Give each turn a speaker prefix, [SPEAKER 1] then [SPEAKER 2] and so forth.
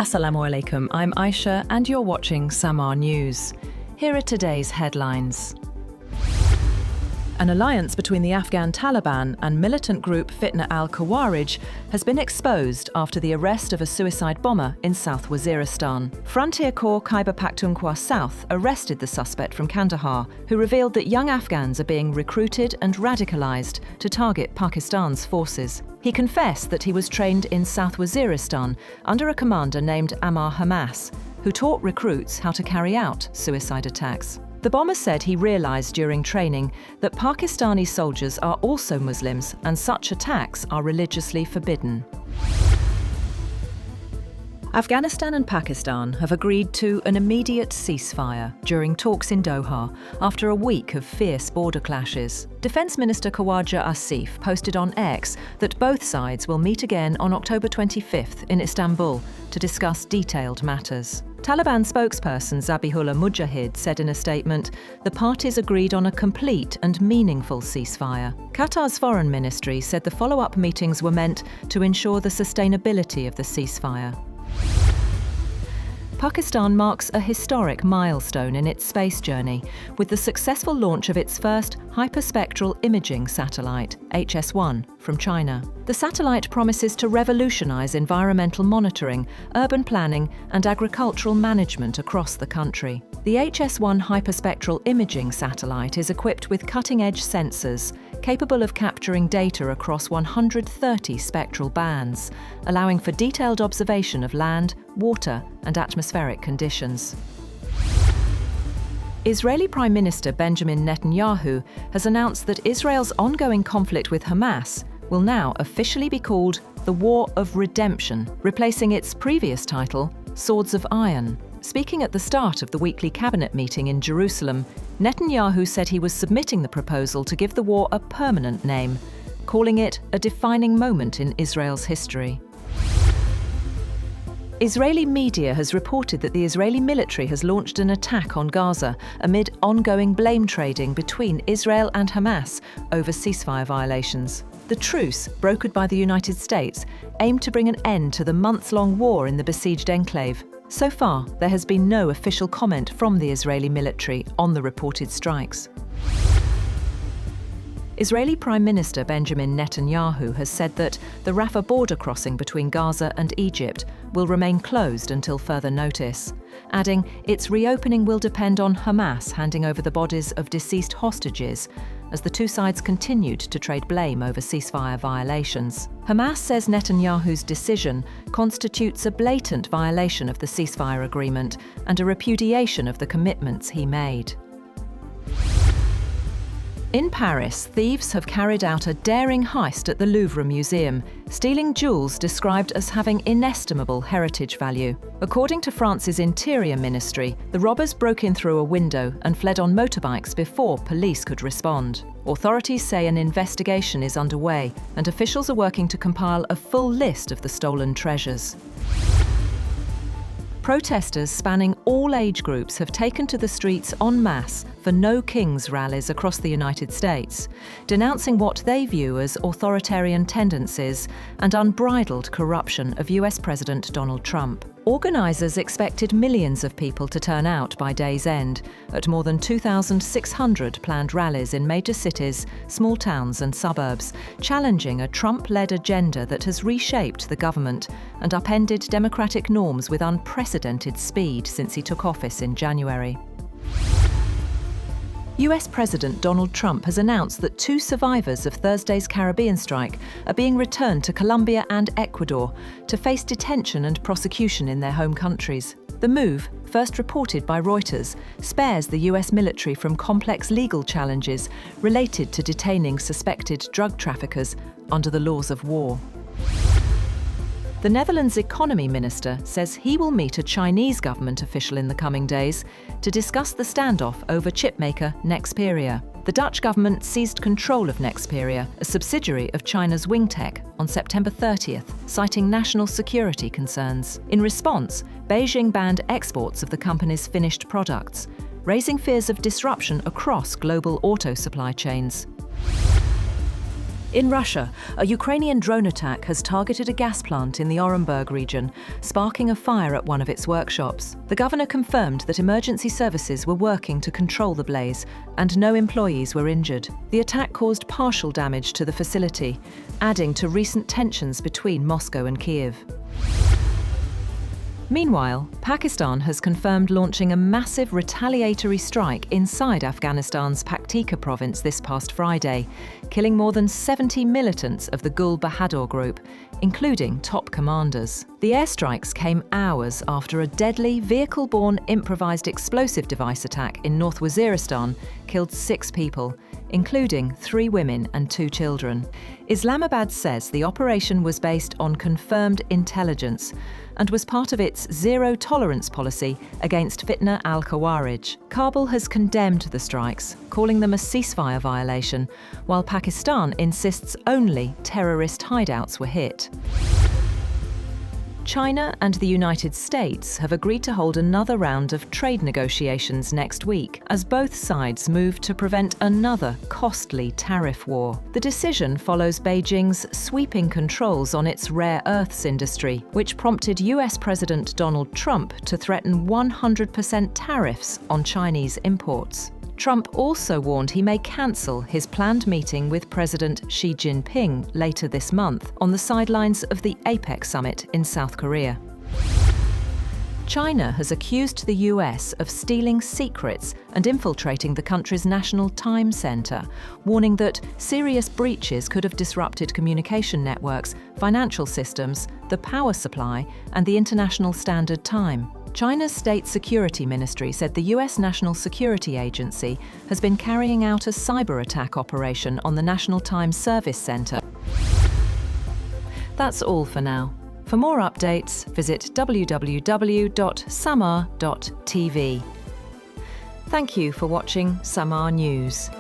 [SPEAKER 1] Assalamu alaikum, I'm Aisha and you're watching Samar News. Here are today's headlines. An alliance between the Afghan Taliban and militant group Fitna al-Khawarij has been exposed after the arrest of a suicide bomber in South Waziristan. Frontier Corps Khyber Pakhtunkhwa South arrested the suspect from Kandahar, who revealed that young Afghans are being recruited and radicalized to target Pakistan's forces. He confessed that he was trained in South Waziristan under a commander named Ammar Hamas, who taught recruits how to carry out suicide attacks. The bomber said he realized during training that Pakistani soldiers are also Muslims and such attacks are religiously forbidden. Afghanistan and Pakistan have agreed to an immediate ceasefire during talks in Doha after a week of fierce border clashes. Defence Minister Khawaja Asif posted on X that both sides will meet again on October 25th in Istanbul to discuss detailed matters. Taliban spokesperson Zabihullah Mujahid said in a statement, the parties agreed on a complete and meaningful ceasefire. Qatar's foreign ministry said the follow-up meetings were meant to ensure the sustainability of the ceasefire. Pakistan marks a historic milestone in its space journey with the successful launch of its first hyperspectral imaging satellite, HS-1, from China. The satellite promises to revolutionize environmental monitoring, urban planning, and agricultural management across the country. The HS-1 hyperspectral imaging satellite is equipped with cutting-edge sensors capable of capturing data across 130 spectral bands, allowing for detailed observation of land, water, and atmospheric conditions. Israeli Prime Minister Benjamin Netanyahu has announced that Israel's ongoing conflict with Hamas will now officially be called the War of Redemption, replacing its previous title, Swords of Iron. Speaking at the start of the weekly cabinet meeting in Jerusalem, Netanyahu said he was submitting the proposal to give the war a permanent name, calling it a defining moment in Israel's history. Israeli media has reported that the Israeli military has launched an attack on Gaza amid ongoing blame trading between Israel and Hamas over ceasefire violations. The truce, brokered by the United States, aimed to bring an end to the months-long war in the besieged enclave. So far, there has been no official comment from the Israeli military on the reported strikes. Israeli Prime Minister Benjamin Netanyahu has said that the Rafah border crossing between Gaza and Egypt will remain closed until further notice, adding its reopening will depend on Hamas handing over the bodies of deceased hostages as the two sides continued to trade blame over ceasefire violations. Hamas says Netanyahu's decision constitutes a blatant violation of the ceasefire agreement and a repudiation of the commitments he made. In Paris, thieves have carried out a daring heist at the Louvre Museum, stealing jewels described as having inestimable heritage value. According to France's Interior Ministry, the robbers broke in through a window and fled on motorbikes before police could respond. Authorities say an investigation is underway, and officials are working to compile a full list of the stolen treasures. Protesters spanning all age groups have taken to the streets en masse for No Kings rallies across the United States, denouncing what they view as authoritarian tendencies and unbridled corruption of US President Donald Trump. Organisers expected millions of people to turn out by day's end at more than 2,600 planned rallies in major cities, small towns and suburbs, challenging a Trump-led agenda that has reshaped the government and upended democratic norms with unprecedented speed since he took office in January. US President Donald Trump has announced that 2 survivors of Thursday's Caribbean strike are being returned to Colombia and Ecuador to face detention and prosecution in their home countries. The move, first reported by Reuters, spares the US military from complex legal challenges related to detaining suspected drug traffickers under the laws of war. The Netherlands Economy Minister says he will meet a Chinese government official in the coming days to discuss the standoff over chipmaker Nexperia. The Dutch government seized control of Nexperia, a subsidiary of China's Wingtech, on September 30th, citing national security concerns. In response, Beijing banned exports of the company's finished products, raising fears of disruption across global auto supply chains. In Russia, a Ukrainian drone attack has targeted a gas plant in the Orenburg region, sparking a fire at one of its workshops. The governor confirmed that emergency services were working to control the blaze and no employees were injured. The attack caused partial damage to the facility, adding to recent tensions between Moscow and Kyiv. Meanwhile, Pakistan has confirmed launching a massive retaliatory strike inside Afghanistan's Paktika province this past Friday, killing more than 70 militants of the Gul Bahadur group, including top commanders. The airstrikes came hours after a deadly vehicle-borne improvised explosive device attack in North Waziristan killed 6 people, including 3 women and 2 children. Islamabad says the operation was based on confirmed intelligence and was part of its zero-tolerance policy against fitna al-Khawarij. Kabul has condemned the strikes, calling them a ceasefire violation, while Pakistan insists only terrorist hideouts were hit. China and the United States have agreed to hold another round of trade negotiations next week as both sides move to prevent another costly tariff war. The decision follows Beijing's sweeping controls on its rare earths industry, which prompted US President Donald Trump to threaten 100% tariffs on Chinese imports. Trump also warned he may cancel his planned meeting with President Xi Jinping later this month on the sidelines of the APEC summit in South Korea. China has accused the US of stealing secrets and infiltrating the country's National Time Center, warning that serious breaches could have disrupted communication networks, financial systems, the power supply, and the International Standard Time. China's State Security Ministry said the US National Security Agency has been carrying out a cyber attack operation on the National Time Service Center. That's all for now. For more updates, visit www.samar.tv. Thank you for watching Samar News.